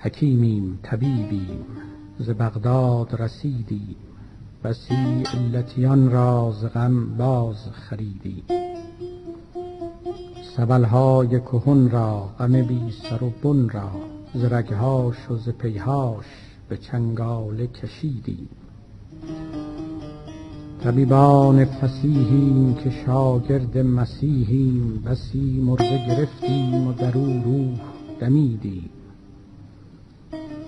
حکیمیم طبیبیم ز بغداد رسیدیم، بسی علتیان را ز غم باز خریدیم. سبلهای کهن را غم بی سر و بن را، ز رگهاش و ز پیهاش به چنگاله کشیدیم. طبیبان فصیحیم که شاگرد مسیحیم، بسی مرده گرفتیم و در او روح دمیدیم.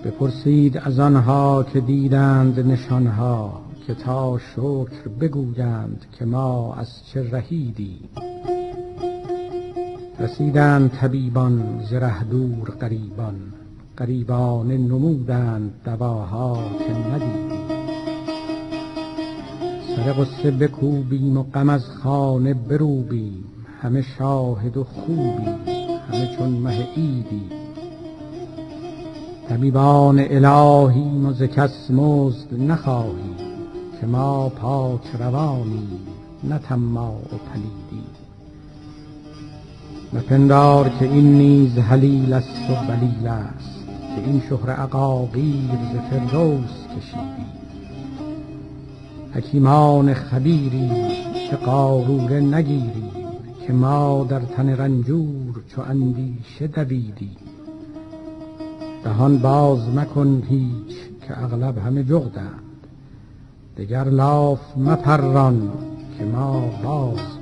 بپرسید از آنها که دیدند نشانها، که تا شکر بگویند که ما از چه رهیدیم. رسیدند طبیبان ز ره دور غریبان، غریبانه نمودند دواها که ندیدیم. سر غصه بکوبیم و غم از خانه بروبیم، همه شاهد و خوبیم همه چون مه عیدیم. طبیبان الهیم و ز کس مزد نخواهیم، که ما پاک روانیم نه طماع و پلیدیم. مپندار که این نیز هلیل است و بلیل است، که این شهره عقاقیر ز فردوس کشیدیم. حکیمان خبیریم که قاروره نگیریم، که ما در تن رنجور چو اندیشه دویدیم. دهان باز مکن هیچ که اغلب همه جغدند، دگر لاف مپران که ما باز